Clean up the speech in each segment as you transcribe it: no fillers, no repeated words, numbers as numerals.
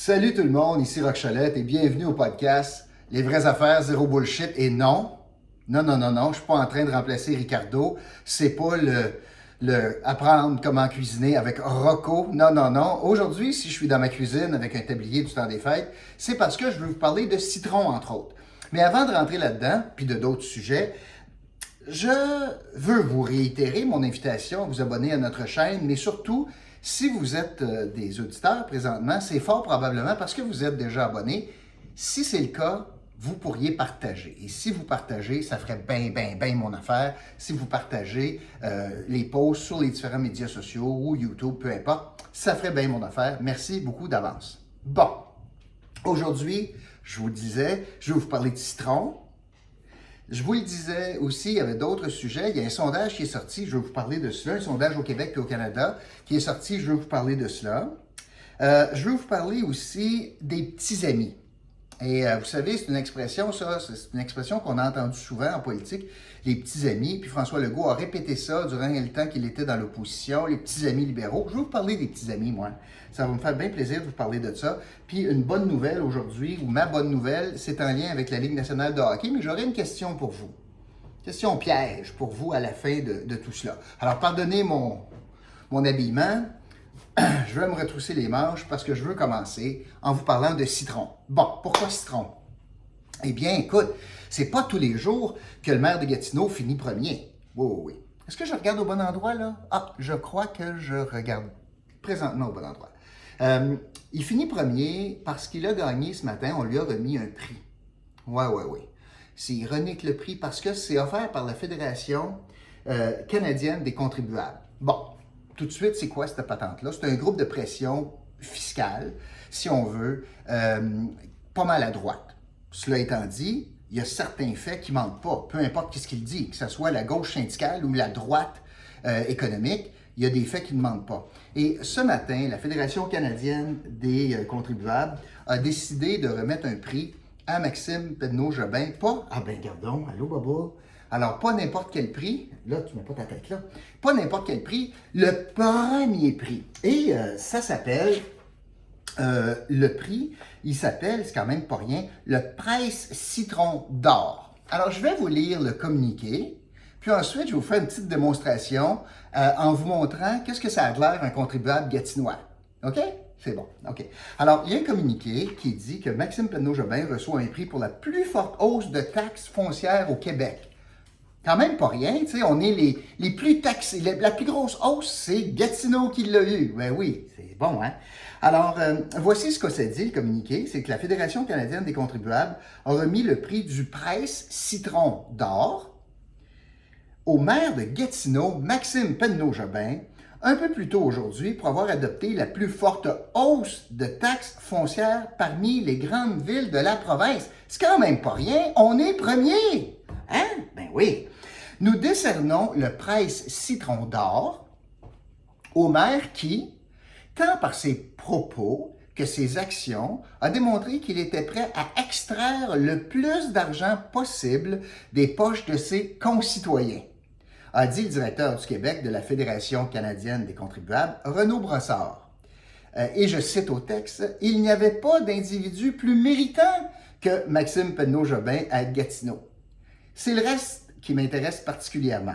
Salut tout le monde, ici Roch Cholette et bienvenue au podcast Les vraies affaires, zéro bullshit. Et non, je ne suis pas en train de remplacer Ricardo. C'est pas le apprendre comment cuisiner avec Rocco. Non. Aujourd'hui, si je suis dans ma cuisine avec un tablier du temps des fêtes, c'est parce que je veux vous parler de citron, entre autres. Mais avant de rentrer là-dedans, puis de d'autres sujets, je veux vous réitérer mon invitation à vous abonner à notre chaîne, mais surtout, si vous êtes des auditeurs présentement, c'est fort probablement parce que vous êtes déjà abonnés. Si c'est le cas, vous pourriez partager. Et si vous partagez, ça ferait bien mon affaire. Si vous partagez les posts sur les différents médias sociaux ou YouTube, peu importe, ça ferait bien mon affaire. Merci beaucoup d'avance. Bon, aujourd'hui, je vous disais, je vais vous parler de citron. Je vous le disais aussi, il y avait d'autres sujets. Il y a un sondage qui est sorti, je vais vous parler de cela. Un sondage au Québec et au Canada qui est sorti, je vais vous parler de cela. Je vais vous parler aussi des petits amis. Et vous savez, c'est une expression, ça, c'est une expression qu'on a entendue souvent en politique, les petits amis. Puis François Legault a répété ça durant le temps qu'il était dans l'opposition, les petits amis libéraux. Je vais vous parler des petits amis, moi. Ça va me faire bien plaisir de vous parler de ça. Puis une bonne nouvelle aujourd'hui, ou ma bonne nouvelle, c'est en lien avec la Ligue nationale de hockey, mais j'aurais une question pour vous. Question piège pour vous à la fin de tout cela. Alors, pardonnez mon habillement. Je vais me retrousser les manches parce que je veux commencer en vous parlant de citron. Bon, pourquoi citron? Eh bien, écoute, c'est pas tous les jours que le maire de Gatineau finit premier. Oui. Est-ce que je regarde au bon endroit, là? Ah, je crois que je regarde présentement au bon endroit. Il finit premier parce qu'il a gagné ce matin, on lui a remis un prix. Oui. C'est ironique le prix parce que c'est offert par la Fédération canadienne des contribuables. Bon. Tout de suite, c'est quoi cette patente-là? C'est un groupe de pression fiscale, si on veut, pas mal à droite. Cela étant dit, il y a certains faits qui ne mentent pas, peu importe ce qu'il dit, que ce soit la gauche syndicale ou la droite économique, il y a des faits qui ne mentent pas. Et ce matin, la Fédération canadienne des contribuables a décidé de remettre un prix à Maxime Pedneau-Jobin, pas... Ah ben gardons, allô Baba? Alors, pas n'importe quel prix, là, tu mets pas ta tête là, pas n'importe quel prix, le premier prix. Et ça s'appelle, le prix, il s'appelle, c'est quand même pas rien, le Price Citron d'or. Alors, je vais vous lire le communiqué, puis ensuite, je vais vous faire une petite démonstration en vous montrant qu'est-ce que ça a de l'air un contribuable gatinois. OK? C'est bon, OK. Alors, il y a un communiqué qui dit que Maxime Pedneau-Jobin reçoit un prix pour la plus forte hausse de taxes foncières au Québec. Quand même pas rien, tu sais, on est les plus taxés. La plus grosse hausse, c'est Gatineau qui l'a eu. Ben oui, c'est bon, hein? Alors, voici ce que ça dit, le communiqué, c'est que la Fédération canadienne des contribuables a remis le prix du Price Citron d'or au maire de Gatineau, Maxime Pedneau-Jobin, un peu plus tôt aujourd'hui pour avoir adopté la plus forte hausse de taxes foncières parmi les grandes villes de la province. C'est quand même pas rien, on est premier! Hein? Ben oui. Nous décernons le Price Citron d'or au maire qui, tant par ses propos que ses actions, a démontré qu'il était prêt à extraire le plus d'argent possible des poches de ses concitoyens, a dit le directeur du Québec de la Fédération canadienne des contribuables, Renaud Brossard. Et je cite au texte, « Il n'y avait pas d'individu plus méritant que Maxime Pedneau-Jobin à Gatineau. » C'est le reste qui m'intéresse particulièrement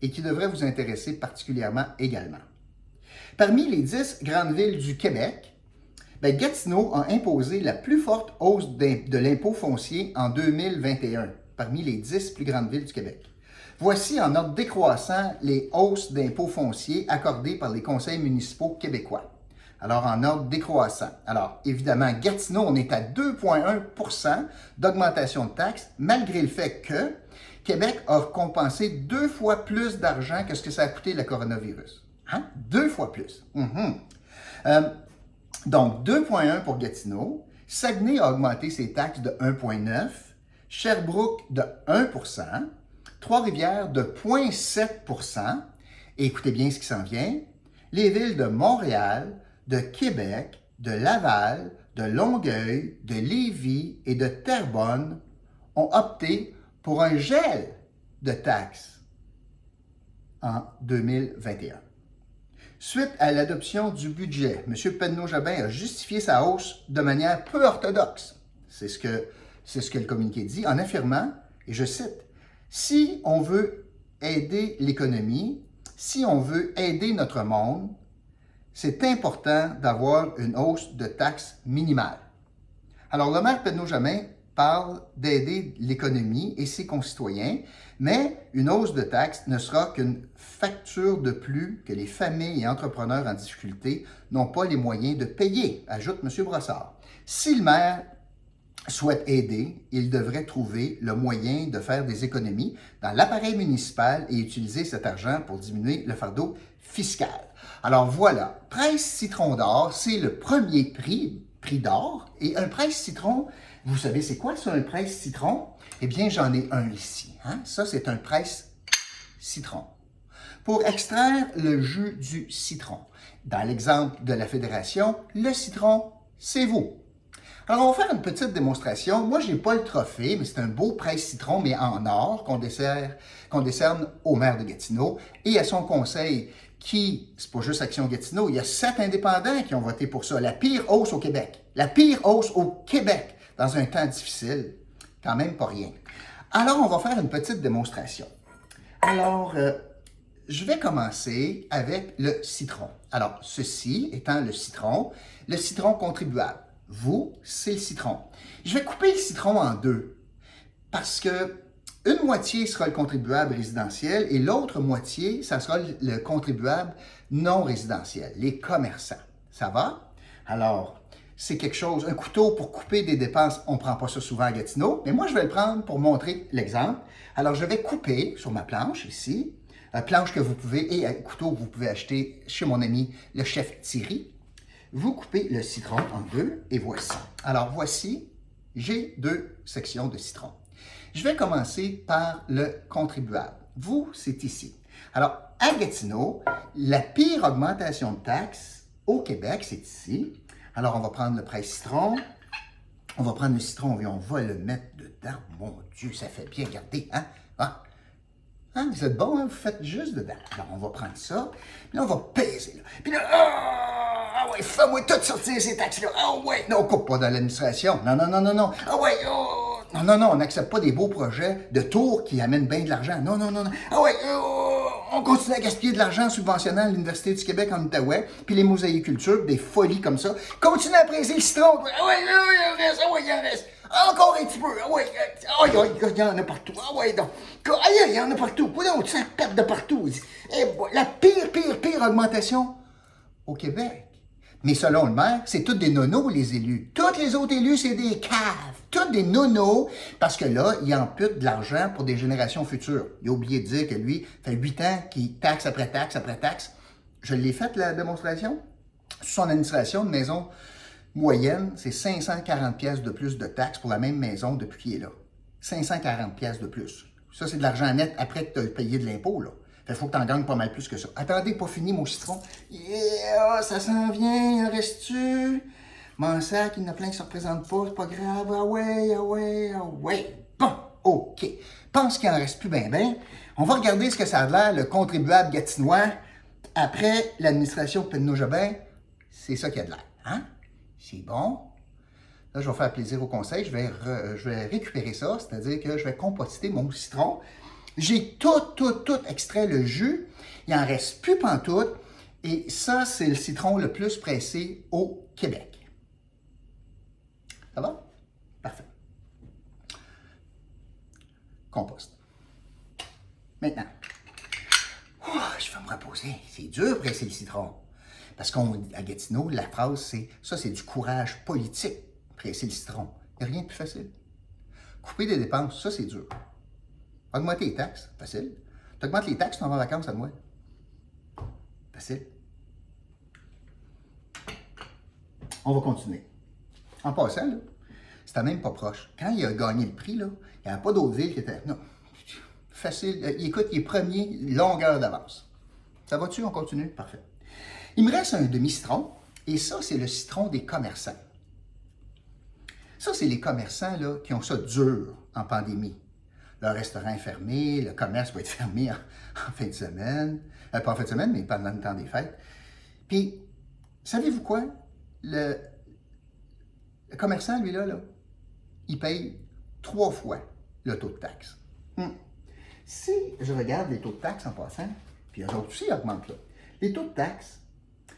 et qui devrait vous intéresser particulièrement également. Parmi les 10 grandes villes du Québec, Gatineau a imposé la plus forte hausse de l'impôt foncier en 2021, parmi les 10 plus grandes villes du Québec. Voici en ordre décroissant les hausses d'impôts fonciers accordées par les conseils municipaux québécois. Alors, en ordre décroissant. Alors, évidemment, Gatineau, on est à 2,1 % d'augmentation de taxes, malgré le fait que Québec a compensé 2 fois plus d'argent que ce que ça a coûté le coronavirus. Hein? 2 fois plus. Donc, 2,1 pour Gatineau. Saguenay a augmenté ses taxes de 1,9 %. Sherbrooke de 1 %. Trois-Rivières de 0,7 %. Et écoutez bien ce qui s'en vient. Les villes de Montréal, de Québec, de Laval, de Longueuil, de Lévis et de Terrebonne ont opté pour un gel de taxes en 2021. Suite à l'adoption du budget, M. Penneau-Jobin a justifié sa hausse de manière peu orthodoxe. C'est ce que le communiqué dit, en affirmant, et je cite, « Si on veut aider l'économie, si on veut aider notre monde, c'est important d'avoir une hausse de taxes minimale. » Alors, le maire Penneau-Jobin parle d'aider l'économie et ses concitoyens, mais une hausse de taxes ne sera qu'une facture de plus que les familles et entrepreneurs en difficulté n'ont pas les moyens de payer, ajoute M. Brossard. Si le maire souhaite aider, il devrait trouver le moyen de faire des économies dans l'appareil municipal et utiliser cet argent pour diminuer le fardeau fiscal. Alors voilà, Presse Citron d'or, c'est le premier prix d'or. Et un presse citron, vous savez c'est quoi ça, un presse citron? Eh bien, j'en ai un ici. Hein? Ça, c'est un presse citron. Pour extraire le jus du citron, dans l'exemple de la Fédération, le citron, c'est vous. Alors, on va faire une petite démonstration. Moi, je n'ai pas le trophée, mais c'est un beau presse citron, mais en or, qu'on décerne au maire de Gatineau et à son conseil qui, c'est pas juste Action Gatineau, il y a 7 indépendants qui ont voté pour ça. La pire hausse au Québec. La pire hausse au Québec dans un temps difficile. Quand même pas rien. Alors, on va faire une petite démonstration. Alors, je vais commencer avec le citron. Alors, ceci étant le citron contribuable. Vous, c'est le citron. Je vais couper le citron en deux parce que une moitié sera le contribuable résidentiel et l'autre moitié, ça sera le contribuable non résidentiel, les commerçants. Ça va? Alors, c'est quelque chose, un couteau pour couper des dépenses, on ne prend pas ça souvent à Gatineau, mais moi, je vais le prendre pour montrer l'exemple. Alors, je vais couper sur ma planche ici, planche que vous pouvez, et un couteau que vous pouvez acheter chez mon ami le chef Thierry. Vous coupez le citron en deux et voici. Alors, voici, j'ai 2 sections de citron. Je vais commencer par le contribuable. Vous, c'est ici. Alors, à Gatineau, la pire augmentation de taxes au Québec, c'est ici. Alors, on va prendre le presse citron. On va prendre le citron et on va le mettre dedans. Mon Dieu, ça fait bien garder, hein? Hein? Vous êtes bon, hein? Vous faites juste dedans. Alors, on va prendre ça. Puis là, on va peser, là. Puis là, ah ouais, fais-moi tout sortir ces taxes-là. Ah ouais, non, on coupe pas dans l'administration. Non. Ah ouais, oh. Non, on n'accepte pas des beaux projets de tours qui amènent bien de l'argent. Non. Ah ouais, on continue à gaspiller de l'argent en subventionnant l'Université du Québec en Outaouais, puis les mosaïcultures, des folies comme ça. Continue à presser le citron. Ah ouais, il en reste. Encore un petit peu. Ah ouais, il y en a partout. Ah ouais, donc. Aïe, il y en a partout. Voyons, ça pète de partout. Et la pire augmentation au Québec. Mais selon le maire, c'est tous des nonos, les élus. Tous les autres élus, c'est des caves. Tous des nonos, parce que là, il ampute de l'argent pour des générations futures. Il a oublié de dire que lui, fait 8 ans qu'il taxe après taxe après taxe. Je l'ai fait, la démonstration. Sous son administration, une maison moyenne, c'est 540 pièces de plus de taxes pour la même maison depuis qu'il est là. 540 pièces de plus. Ça, c'est de l'argent net après que tu as payé de l'impôt, là. Il faut que tu en gagnes pas mal plus que ça. Attendez, pas fini mon citron. Yeah, ça s'en vient, en reste-tu? Mon sac, il y en a plein qui se représentent pas, c'est pas grave. Ah ouais. Bon, OK. Pense qu'il en reste plus ben. On va regarder ce que ça a l'air, le contribuable gatinois, après l'administration Penneau-Jobin. C'est ça qui a de l'air. Hein? C'est bon. Là, je vais faire plaisir au conseil. Je vais récupérer ça, c'est-à-dire que je vais composter mon citron. J'ai tout extrait le jus. Il n'en reste plus pantoute. Et ça, c'est le citron le plus pressé au Québec. Ça va? Parfait. Compost. Maintenant, je vais me reposer. C'est dur presser le citron. Parce qu'à Gatineau, la phrase, c'est ça, c'est du courage politique, presser le citron. Il n'y a rien de plus facile. Couper des dépenses, ça, c'est dur. Augmenter les taxes, facile. Tu augmentes les taxes, tu en vas en vacances à moi. Facile. On va continuer. En passant, là, c'était même pas proche. Quand il a gagné le prix, là, il n'y avait pas d'autres villes qui étaient... Non, facile. Écoute, il est premier, longueur d'avance. Ça va-tu? On continue? Parfait. Il me reste un demi-citron, et ça, c'est le citron des commerçants. Ça, c'est les commerçants là, qui ont ça dur en pandémie. Le restaurant est fermé, le commerce va être fermé en fin de semaine. Pas en fin de semaine, mais pendant le temps des fêtes. Puis, savez-vous quoi? Le commerçant, lui, là, il paye 3 fois le taux de taxe. Si je regarde les taux de taxe en passant, puis eux autres aussi augmentent là. Les taux de taxe,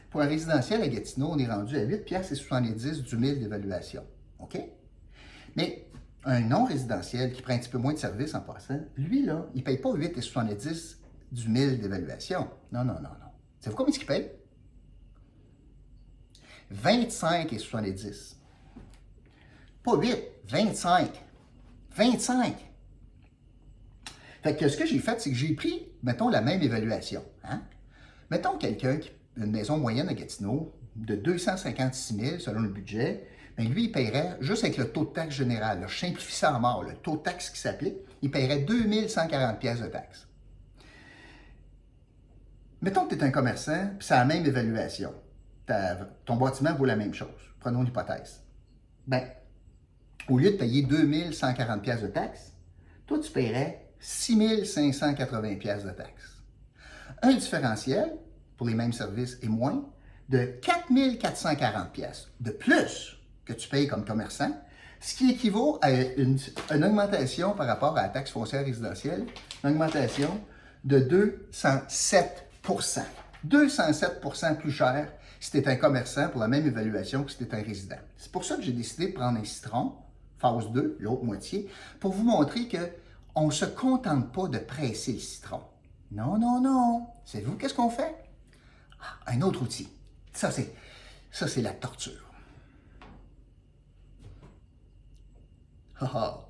pour un résidentiel à Gatineau, on est rendu à 8,70 du mille d'évaluation. OK? Mais un non-résidentiel qui prend un petit peu moins de services en passant, lui, là, il ne paye pas 8,70 du mille d'évaluation. Non, non, non, non. Savez-vous combien est-ce qu'il paye? 25,70. Pas 8, 25. 25. Fait que ce que j'ai fait, c'est que j'ai pris, mettons, la même évaluation. Hein? Mettons quelqu'un qui a une maison moyenne à Gatineau de 256 000 selon le budget, bien lui, il paierait, juste avec le taux de taxe général, là, je simplifie ça en mort, le taux de taxe qui s'applique, il paierait 2140 pièces de taxe. Mettons que tu es un commerçant, puis c'est la même évaluation. Ton bâtiment vaut la même chose. Prenons l'hypothèse. Bien, au lieu de payer 2140 pièces de taxe, toi, tu paierais 6580 pièces de taxe. Un différentiel, pour les mêmes services et moins, de 4440 pièces de plus que tu payes comme commerçant, ce qui équivaut à une augmentation par rapport à la taxe foncière résidentielle, une augmentation de 207 207 plus cher si tu es un commerçant pour la même évaluation que si tu es un résident. C'est pour ça que j'ai décidé de prendre un citron, phase 2, l'autre moitié, pour vous montrer qu'on ne se contente pas de presser le citron. Non, non, non. Savez-vous qu'est-ce qu'on fait? Ah, un autre outil. Ça, c'est la torture. Non,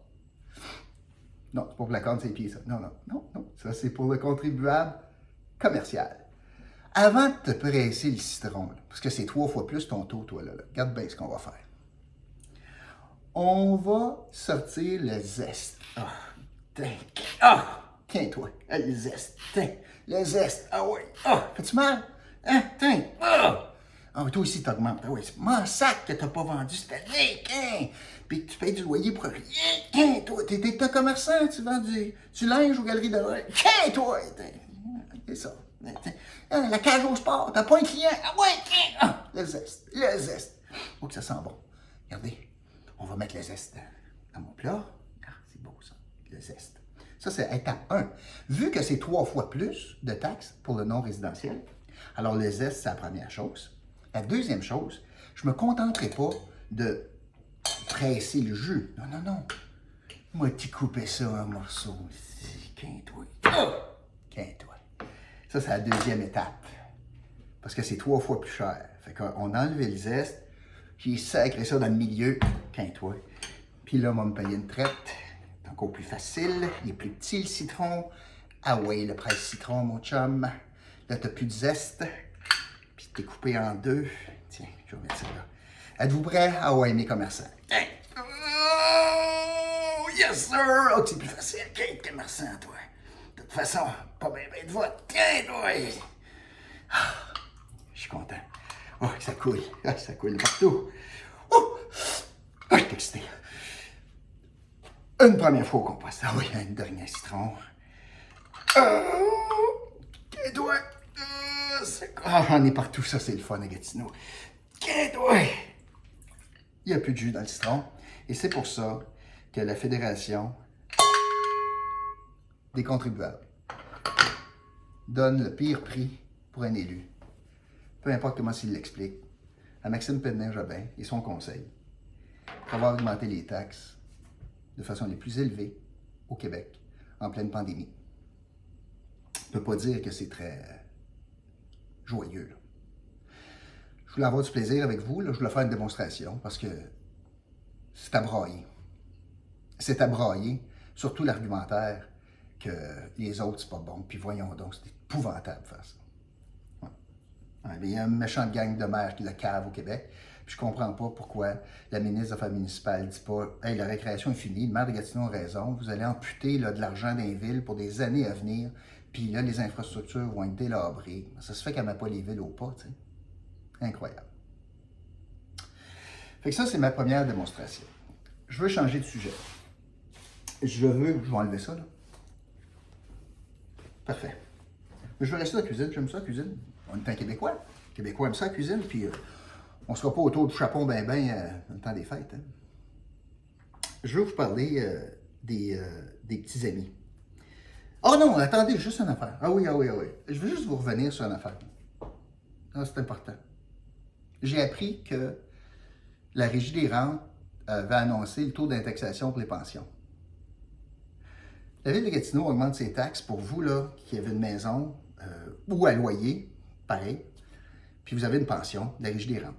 c'est pas pour la corde, c'est les pieds, ça. Non, non, non, non. Ça, c'est pour le contribuable commercial. Avant de te presser le citron, là, parce que c'est 3 fois plus ton taux, toi, là, regarde bien ce qu'on va faire. On va sortir le zeste. Tiens, toi, le zeste. Tiens, le zeste. Ah oui. Fais-tu mal? Hein? Tiens. Toi aussi, t'augmentes. Ah oui, c'est mon sac que t'as pas vendu cette année. Puis tu payes du loyer pour rien. Toi, t'es un commerçant, tu vends du linge aux galeries de l'Orient. Toi. C'est ça. La cage au sport, t'as pas un client. Ah ouais, le zeste. Le zeste. Oh, que ça sent bon. Regardez. On va mettre le zeste dans mon plat. C'est beau ça, le zeste. Ça, c'est étape 1. Vu que c'est 3 fois plus de taxes pour le non-résidentiel, alors le zeste, c'est la première chose. La deuxième chose, je ne me contenterai pas de presser le jus. Non, non, non. Moi, t'y couper ça en morceaux. Quinte-toi. Quinte-toi. Ça, c'est la deuxième étape. Parce que c'est 3 fois plus cher. Fait qu'on a enlevé le zeste. J'ai sacré ça dans le milieu, quinte-toi. Puis là, on va me payer une traite. C'est encore plus facile. Il est plus petit, le citron. Ah ouais, le presse citron, mon chum. Là, t'as plus de zeste. Puis t'es coupé en 2. Tiens, je vais mettre ça là. Êtes-vous prêts? Ah ouais, mes commerçants. Hey. Oh, yes, sir! Oh, c'est plus facile. Quinte, commerçant, toi. De toute façon, pas bien de vote. Quinte-toi! Je suis content. Oh, ça coule. Ça coule partout. Oh! Je suis excité. Une première fois au compost. Ah oui, un dernier citron. Et toi? On est partout, ça c'est le fun à Gatineau. Et toi? Il n'y a plus de jus dans le citron. Et c'est pour ça que la Fédération des contribuables donne le pire prix pour un élu. Peu importe comment il l'explique, à Maxime Pédrin-Jobin et son conseil, pour avoir augmenté les taxes de façon les plus élevées au Québec en pleine pandémie. On ne peut pas dire que c'est très joyeux. Là. Je voulais avoir du plaisir avec vous, là. Je voulais faire une démonstration parce que c'est à brailler. C'est à brailler, surtout l'argumentaire que les autres, c'est pas bon. Puis voyons donc, c'est épouvantable de faire ça. Il y a une méchante gang de maires qui le cave au Québec. Puis je comprends pas pourquoi la ministre des Affaires municipales dit pas « Hey, la récréation est finie, le maire de Gatineau a raison, vous allez amputer là, de l'argent dans les villes pour des années à venir, puis là, les infrastructures vont être délabrées. » Ça se fait qu'elle ne met pas les villes au pas, tu sais. Incroyable. Fait que ça, c'est ma première démonstration. Je veux changer de sujet. Je vais enlever ça, là. Parfait. Mais je veux rester dans la cuisine, j'aime ça, la cuisine. On est un Québécois. Québécois aiment ça, la cuisine, puis on ne sera pas autour du chapon ben dans le temps des fêtes. Hein. Je veux vous parler des petits amis. Oh non, attendez, juste une affaire. Ah oui. Je veux juste vous revenir sur une affaire. Ah, c'est important. J'ai appris que la Régie des rentes va annoncer le taux d'indexation pour les pensions. La Ville de Gatineau augmente ses taxes pour vous là, qui avez une maison ou à loyer, pareil, puis vous avez une pension de la Régie des rentes.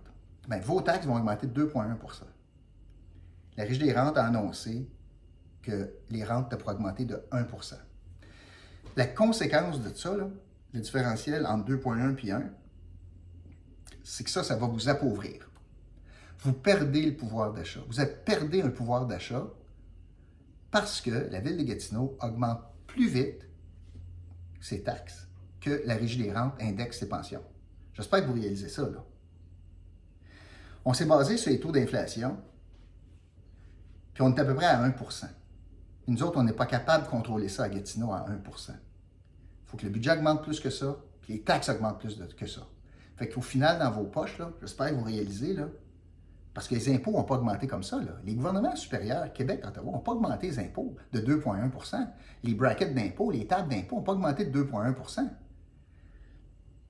Bien, vos taxes vont augmenter de 2,1 %. La Régie des rentes a annoncé que les rentes pourraient augmenter de 1 %. La conséquence de ça, là, le différentiel entre 2,1 et 1, c'est que ça va vous appauvrir. Vous perdez le pouvoir d'achat. Vous perdez un pouvoir d'achat parce que la Ville de Gatineau augmente plus vite ses taxes que la Régie des rentes indexe ses pensions. J'espère que vous réalisez ça, là. On s'est basé sur les taux d'inflation, puis on est à peu près à 1 %. Et nous autres, on n'est pas capable de contrôler ça à Gatineau à 1 %. Il faut que le budget augmente plus que ça, puis les taxes augmentent plus que ça. Fait qu'au final, dans vos poches, là, j'espère que vous réalisez, là, parce que les impôts n'ont pas augmenté comme ça. Là. Les gouvernements supérieurs, Québec, Ottawa, n'ont pas augmenté les impôts de 2,1 %. Les brackets d'impôts, les tables d'impôts n'ont pas augmenté de 2,1 %.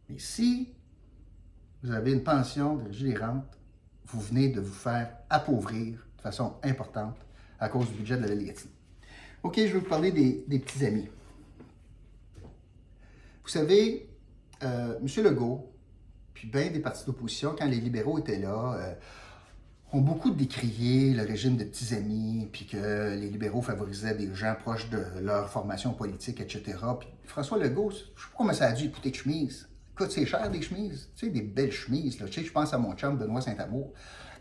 Mais si vous avez une pension de Régie des rentes, vous venez de vous faire appauvrir de façon importante à cause du budget de la Ville de Gatineau. OK, je vais vous parler des petits amis. Vous savez, M. Legault, puis bien des partis d'opposition, quand les libéraux étaient là, ont beaucoup décrié le régime de petits amis, puis que les libéraux favorisaient des gens proches de leur formation politique, etc. Puis François Legault, je ne sais pas comment ça a dû coûter de chemise. Écoute, c'est cher des chemises. Tu sais, des belles chemises. Là. Tu sais, je pense à mon chum Benoît Saint-Amour.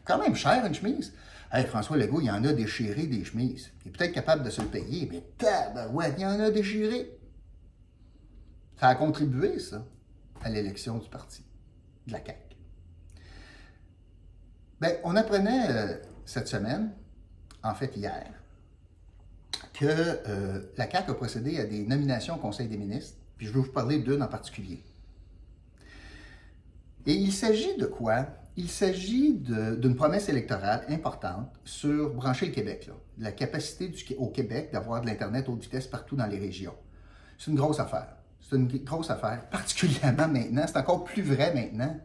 Quand même cher une chemise. Hey, François Legault, il en a déchiré des chemises. Il est peut-être capable de se le payer, mais tabarouette, il en a déchiré. Ça a contribué, ça, à l'élection du parti, de la CAQ. Bien, on apprenait cette semaine, en fait hier, que la CAQ a procédé à des nominations au Conseil des ministres, puis je vais vous parler d'une en particulier. Et il s'agit de quoi? Il s'agit d'une promesse électorale importante sur brancher le Québec, là, la capacité au Québec d'avoir de l'Internet haute vitesse partout dans les régions. C'est une grosse affaire. C'est une grosse affaire, particulièrement maintenant. C'est encore plus vrai maintenant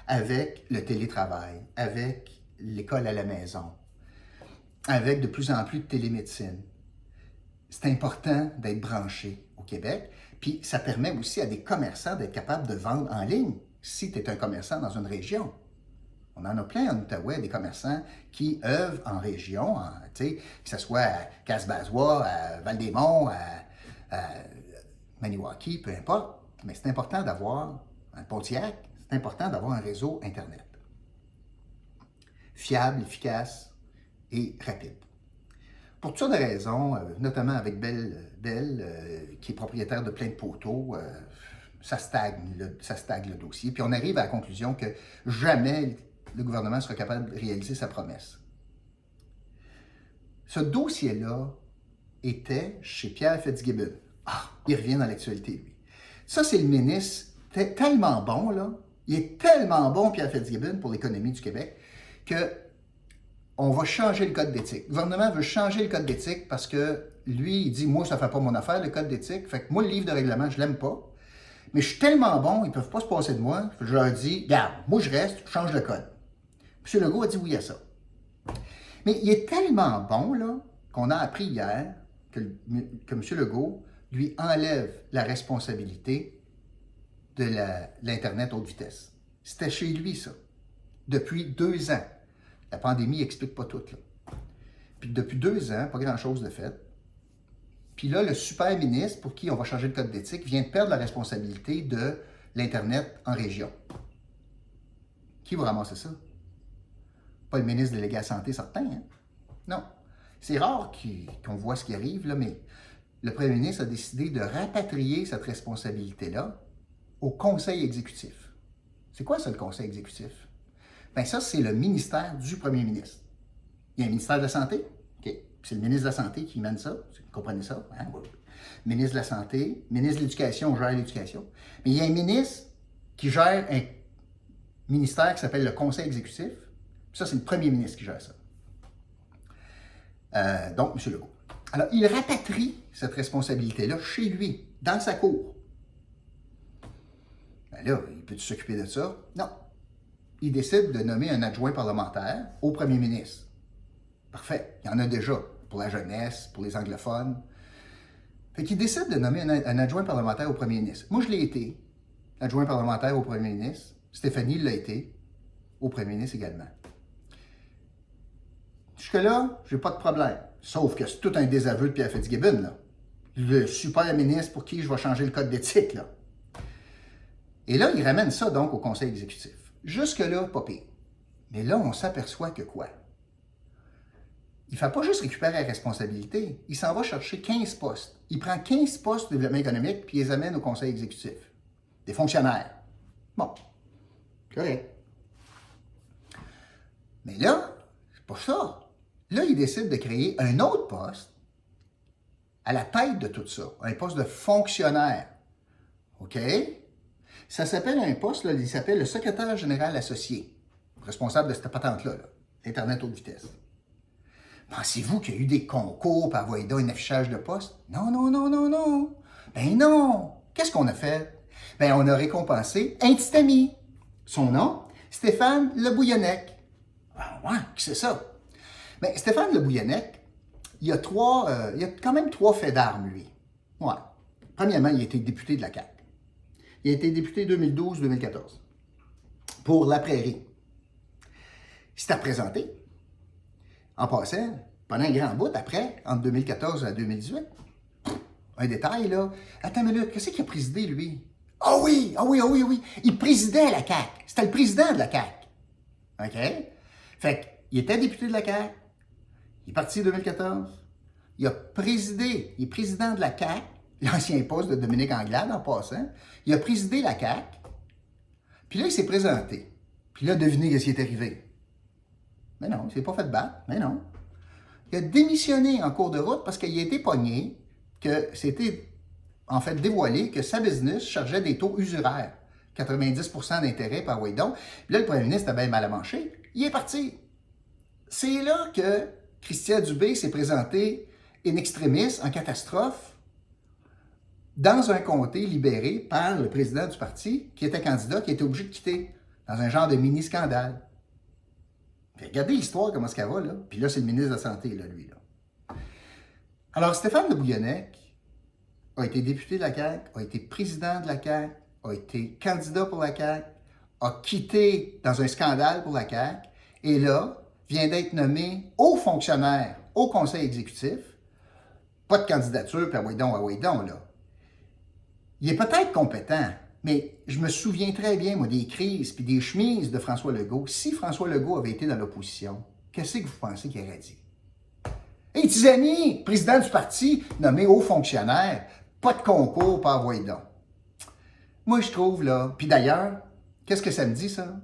avec le télétravail, avec l'école à la maison, avec de plus en plus de télémédecine. C'est important d'être branché au Québec. Puis ça permet aussi à des commerçants d'être capables de vendre en ligne si tu es un commerçant dans une région. On en a plein en Outaouais, des commerçants qui œuvrent en région, que ce soit à Casbazois, à Val-des-Monts, à Maniwaki, peu importe. Mais c'est important d'avoir un Pontiac, c'est important d'avoir un réseau Internet. Fiable, efficace et rapide. Pour toutes sortes de raisons, notamment avec Bell, qui est propriétaire de plein de poteaux, ça stagne le dossier. Puis on arrive à la conclusion que jamais le gouvernement sera capable de réaliser sa promesse. Ce dossier-là était chez Pierre Fitzgibbon. Ah, il revient dans l'actualité, lui. Ça, c'est le ministre tellement bon, là. Il est tellement bon, Pierre Fitzgibbon, pour l'économie du Québec, qu'on va changer le code d'éthique. Le gouvernement veut changer le code d'éthique parce que lui, il dit, moi, ça ne fait pas mon affaire, le code d'éthique. Fait que moi, le livre de règlement, je ne l'aime pas. Mais je suis tellement bon, ils ne peuvent pas se passer de moi. Je leur dis, regarde, moi, je reste, je change le code. M. Legault a dit oui à ça. Mais il est tellement bon, là, qu'on a appris hier que M. Legault lui enlève la responsabilité de l'Internet haute vitesse. C'était chez lui, ça. Depuis 2 ans. La pandémie n'explique pas tout, là. Puis depuis 2 ans, pas grand-chose de fait. Puis là, le super ministre, pour qui on va changer le code d'éthique, vient de perdre la responsabilité de l'Internet en région. Qui va ramasser ça? Pas le ministre délégué à la Santé, certain, hein? Non. C'est rare qu'on voit ce qui arrive, là, mais le premier ministre a décidé de rapatrier cette responsabilité-là au Conseil exécutif. C'est quoi ça, le Conseil exécutif? Bien, ça, c'est le ministère du premier ministre. Il y a un ministère de la Santé. OK. C'est le ministre de la Santé qui mène ça. Vous comprenez ça? Hein? Oui. Ministre de la Santé, ministre de l'Éducation gère l'éducation. Mais il y a un ministre qui gère ministère qui s'appelle le Conseil exécutif. Ça, c'est le premier ministre qui gère ça. Donc, M. Legault. Alors, il rapatrie cette responsabilité-là chez lui, dans sa cour. Ben là, il peut s'occuper de ça? Non. Il décide de nommer un adjoint parlementaire au premier ministre. Parfait. Il y en a déjà pour la jeunesse, pour les anglophones. Fait qu'il décide de nommer un adjoint parlementaire au premier ministre. Moi, je l'ai été, adjoint parlementaire au premier ministre. Stéphanie l'a été, au premier ministre également. Jusque-là, j'ai pas de problème. Sauf que c'est tout un désaveu de Pierre Fitzgibbon, là. Le super ministre pour qui je vais changer le code d'éthique, là. Et là, il ramène ça donc au conseil exécutif. Jusque-là, pas pire. Mais là, on s'aperçoit que quoi? Il ne fait pas juste récupérer la responsabilité, il s'en va chercher 15 postes. Il prend 15 postes de développement économique puis il les amène au conseil exécutif. Des fonctionnaires. Bon, correct. Mais là, c'est pas ça. Là, il décide de créer un autre poste à la tête de tout ça, un poste de fonctionnaire. OK? Ça s'appelle un poste, là, il s'appelle le secrétaire général associé, responsable de cette patente-là, Internet haute vitesse. Pensez-vous qu'il y a eu des concours par voie un affichage de poste? Non, non, non, non, non. Ben non. Qu'est-ce qu'on a fait? Ben, on a récompensé un petit ami. Son nom, Stéphane Le Bouillonnec. Ah ouais, qui c'est ça? Ben, Stéphane Le Bouillonnec, il y a quand même 3 faits d'armes, lui. Ouais. Premièrement, il a été député de la CAQ. Il a été député 2012-2014 pour la Prairie. Il s'est présenté. En passant, pendant un grand bout, après, entre 2014 et 2018, un détail, là. Attends une minute, qu'est-ce qu'il a présidé, lui? Ah oui, ah oui, ah oui, ah oui. Il présidait la CAQ. C'était le président de la CAQ. OK? Fait qu'il était député de la CAQ. Il est parti en 2014. Il a présidé, il est président de la CAQ, l'ancien poste de Dominique Anglade, en passant. Il a présidé la CAQ. Puis là, il s'est présenté. Puis là, devinez ce qui est arrivé. Mais non, il ne s'est pas fait battre. Mais non. Il a démissionné en cours de route parce qu'il a été pogné, que c'était en fait dévoilé que sa business chargeait des taux usuraires. 90% d'intérêt par Waydon. Puis là, le premier ministre a bien mal à manger. Il est parti. C'est là que Christian Dubé s'est présenté in extremis, en catastrophe, dans un comté libéré par le président du parti, qui était candidat, qui était obligé de quitter, dans un genre de mini-scandale. Regardez l'histoire, comment est-ce qu'elle va, là. Puis là, c'est le ministre de la Santé, là, lui, là. Alors, Stéphane Le Bouillonnec a été député de la CAQ, a été président de la CAQ, a été candidat pour la CAQ, a quitté dans un scandale pour la CAQ, et là, vient d'être nommé haut fonctionnaire au conseil exécutif. Pas de candidature, puis à Waydon, là. Il est peut-être compétent, mais je me souviens très bien, moi, des crises puis des chemises de François Legault. Si François Legault avait été dans l'opposition, qu'est-ce que vous pensez qu'il aurait dit? Hé, hey, Tizani, président du parti, nommé haut fonctionnaire, pas de concours par Waydon. Moi, je trouve, là, puis d'ailleurs, qu'est-ce que ça me dit, ça?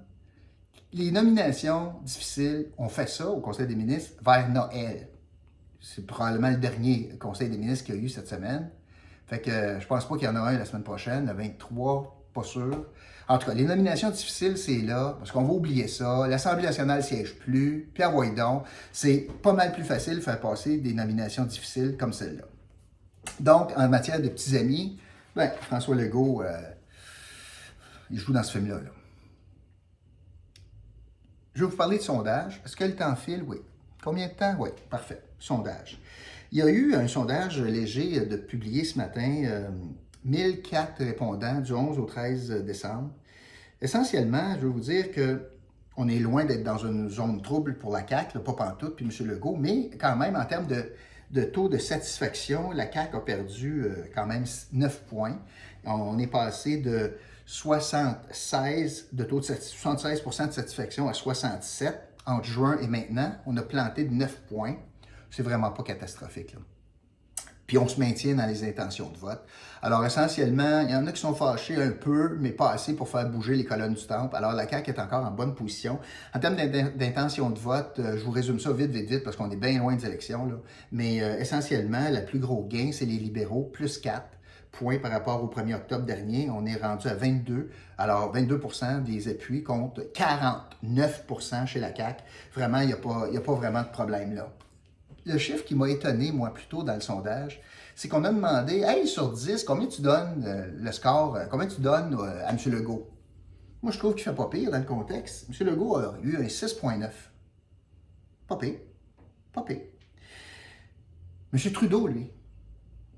Les nominations difficiles, on fait ça au Conseil des ministres vers Noël. C'est probablement le dernier Conseil des ministres qu'il y a eu cette semaine. Fait que je pense pas qu'il y en a un la semaine prochaine, le 23, pas sûr. En tout cas, les nominations difficiles, c'est là, parce qu'on va oublier ça. L'Assemblée nationale ne siège plus. Pierre Waydon, c'est pas mal plus facile de faire passer des nominations difficiles comme celle-là. Donc, en matière de petits amis, ben, François Legault, il joue dans ce film-là, là. Je vais vous parler de sondage. Est-ce que le temps file? Oui. Combien de temps? Oui, parfait. Sondage. Il y a eu un sondage léger de publié ce matin, 1004 répondants du 11 au 13 décembre. Essentiellement, je veux vous dire qu'on est loin d'être dans une zone trouble pour la CAQ, pas pantoute, puis M. Legault, mais quand même, en termes de taux de satisfaction, la CAQ a perdu quand même 9 points. On est passé de 76 de 76% de satisfaction à 67 entre juin et maintenant. On a planté de 9 points. C'est vraiment pas catastrophique, là. Puis on se maintient dans les intentions de vote. Alors essentiellement, il y en a qui sont fâchés un peu, mais pas assez pour faire bouger les colonnes du temple. Alors la CAQ est encore en bonne position. En termes d'intention de vote, je vous résume ça vite, parce qu'on est bien loin des élections, là. Mais essentiellement, le plus gros gain, c'est les libéraux, plus 4. points par rapport au 1er octobre dernier. On est rendu à 22. Alors, 22% des appuis contre 49% chez la CAQ. Vraiment, il n'y a pas vraiment de problème là. Le chiffre qui m'a étonné, moi, plus tôt dans le sondage, c'est qu'on a demandé, hey, sur 10, combien tu donnes le score, combien tu donnes à M. Legault? Moi, je trouve qu'il ne fait pas pire dans le contexte. M. Legault a eu un 6,9. Pas pire. Pas pire. M. Trudeau, lui,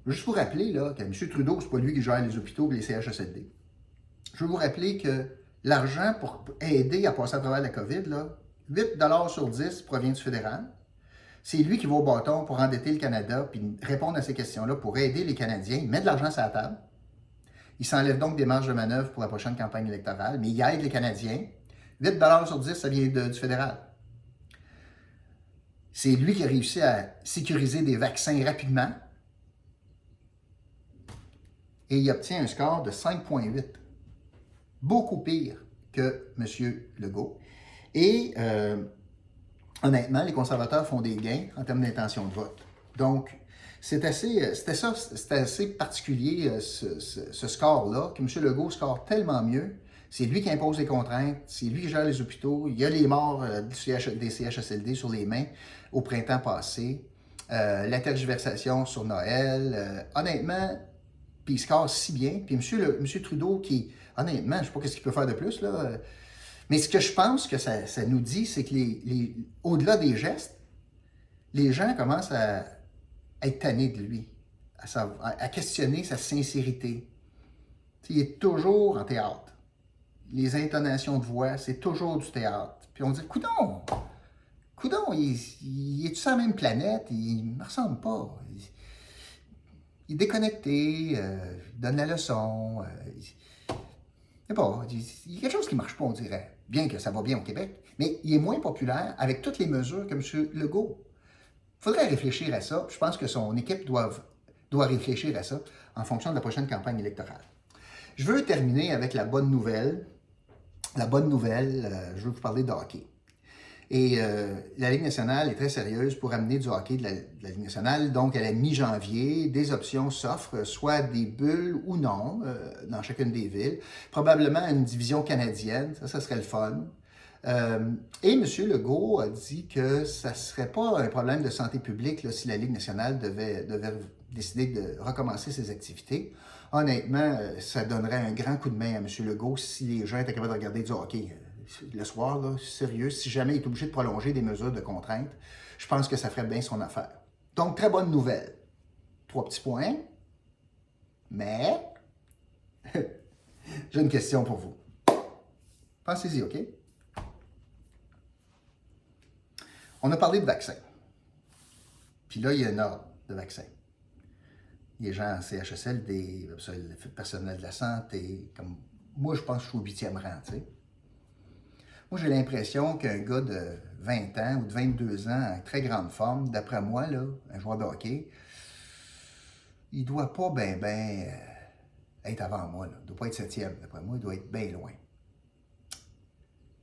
juste vous rappeler là, que M. Trudeau, c'est pas lui qui gère les hôpitaux et les CHSLD. Je veux vous rappeler que l'argent pour aider à passer à travers la COVID, là, 8 sur 10 provient du fédéral. C'est lui qui va au bâton pour endetter le Canada puis répondre à ces questions-là pour aider les Canadiens. Il met de l'argent sur la table. Il s'enlève donc des marges de manœuvre pour la prochaine campagne électorale, mais il aide les Canadiens. 8 sur 10, ça vient du fédéral. C'est lui qui a réussi à sécuriser des vaccins rapidement. Et il obtient un score de 5,8. Beaucoup pire que M. Legault. Et honnêtement, les conservateurs font des gains en termes d'intention de vote. Donc, c'était assez particulier ce score-là, que M. Legault score tellement mieux. C'est lui qui impose les contraintes, c'est lui qui gère les hôpitaux. Il y a les morts des CHSLD sur les mains au printemps passé. La tergiversation sur Noël. Honnêtement, puis il score si bien. Puis M. Trudeau, qui, honnêtement, je ne sais pas ce qu'il peut faire de plus, là. Mais ce que je pense que ça nous dit, c'est que au-delà des gestes, les gens commencent à être tannés de lui, à questionner sa sincérité. T'sais, il est toujours en théâtre. Les intonations de voix, c'est toujours du théâtre. Puis on dit, coudon, il est-tu sur la même planète? Il ne me ressemble pas. Il est déconnecté, il donne la leçon. Il y a quelque chose qui ne marche pas, on dirait. Bien que ça va bien au Québec, mais il est moins populaire avec toutes les mesures que M. Legault. Il faudrait réfléchir à ça. Je pense que son équipe doit réfléchir à ça en fonction de la prochaine campagne électorale. Je veux terminer avec la bonne nouvelle. La bonne nouvelle, je veux vous parler de hockey. Et la Ligue nationale est très sérieuse pour amener du hockey de la Ligue nationale. Donc, à la mi-janvier, des options s'offrent, soit des bulles ou non, dans chacune des villes. Probablement une division canadienne, ça serait le fun. Et M. Legault a dit que ça ne serait pas un problème de santé publique là, si la Ligue nationale devait décider de recommencer ses activités. Honnêtement, ça donnerait un grand coup de main à M. Legault si les gens étaient capables de regarder du hockey le soir, là, sérieux. Si jamais il est obligé de prolonger des mesures de contrainte, je pense que ça ferait bien son affaire. Donc, très bonne nouvelle. 3 petits points. Mais, j'ai une question pour vous. Pensez-y, OK? On a parlé de vaccins. Puis là, il y a un ordre de vaccins. Les gens en CHSLD, le personnel de la santé, comme moi, je pense que je suis au 8e rang, tu sais. Moi, j'ai l'impression qu'un gars de 20 ans ou de 22 ans en très grande forme, d'après moi, là, un joueur de hockey, il ne doit pas être avant moi. Là. Il ne doit pas être 7e, d'après moi, il doit être bien loin.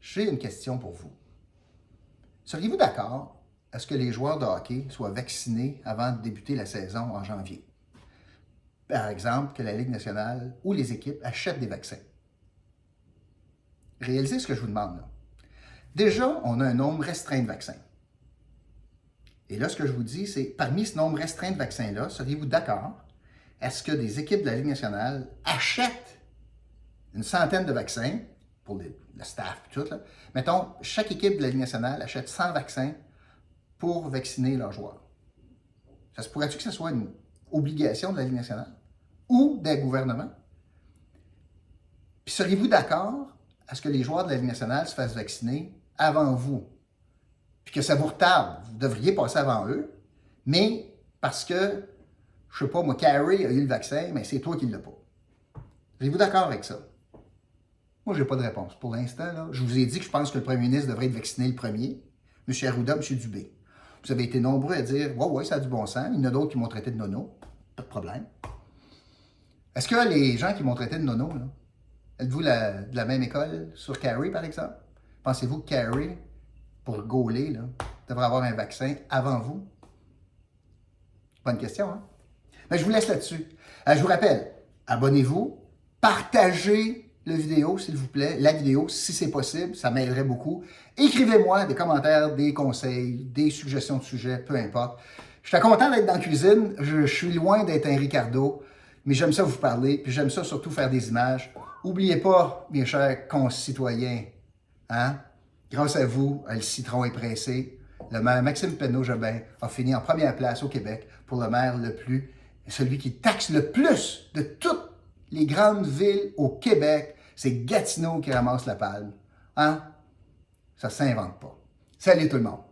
J'ai une question pour vous. Seriez-vous d'accord à ce que les joueurs de hockey soient vaccinés avant de débuter la saison en janvier? Par exemple, que la Ligue nationale ou les équipes achètent des vaccins. Réalisez ce que je vous demande là. Déjà, on a un nombre restreint de vaccins. Et là, ce que je vous dis, c'est parmi ce nombre restreint de vaccins-là, seriez-vous d'accord? Est-ce que des équipes de la Ligue nationale achètent une centaine de vaccins pour le staff et tout, là? Mettons, chaque équipe de la Ligue nationale achète 100 vaccins pour vacciner leurs joueurs. Ça se pourrait-tu que ce soit une obligation de la Ligue nationale ou des gouvernements? Puis seriez-vous d'accord à ce que les joueurs de la Ligue nationale se fassent vacciner avant vous? Puis que ça vous retarde. Vous devriez passer avant eux, mais parce que, je sais pas, moi, Carey a eu le vaccin, mais c'est toi qui ne l'as pas. Êtes-vous d'accord avec ça? Moi, je n'ai pas de réponse. Pour l'instant, là, je vous ai dit que je pense que le premier ministre devrait être vacciné le premier. M. Arruda, M. Dubé. Vous avez été nombreux à dire « Ouais, ça a du bon sens. » Il y en a d'autres qui m'ont traité de nono. Pas de problème. Est-ce que les gens qui m'ont traité de nono, là, êtes-vous de la même école sur Carey, par exemple? Pensez-vous que Carey, pour gauler, là, devrait avoir un vaccin avant vous? Bonne question, hein? Mais je vous laisse là-dessus. Je vous rappelle, abonnez-vous, partagez la vidéo, s'il vous plaît, la vidéo, si c'est possible, ça m'aiderait beaucoup. Écrivez-moi des commentaires, des conseils, des suggestions de sujets, peu importe. Je suis content d'être dans la cuisine, je suis loin d'être un Ricardo, mais j'aime ça vous parler, puis j'aime ça surtout faire des images. N'oubliez pas, mes chers concitoyens, hein, grâce à vous, le citron est pressé. Le maire Maxime Penneau-Jobin a fini en première place au Québec pour le maire celui qui taxe le plus de toutes les grandes villes au Québec. C'est Gatineau qui ramasse la palme. Hein? Ça ne s'invente pas. Salut tout le monde!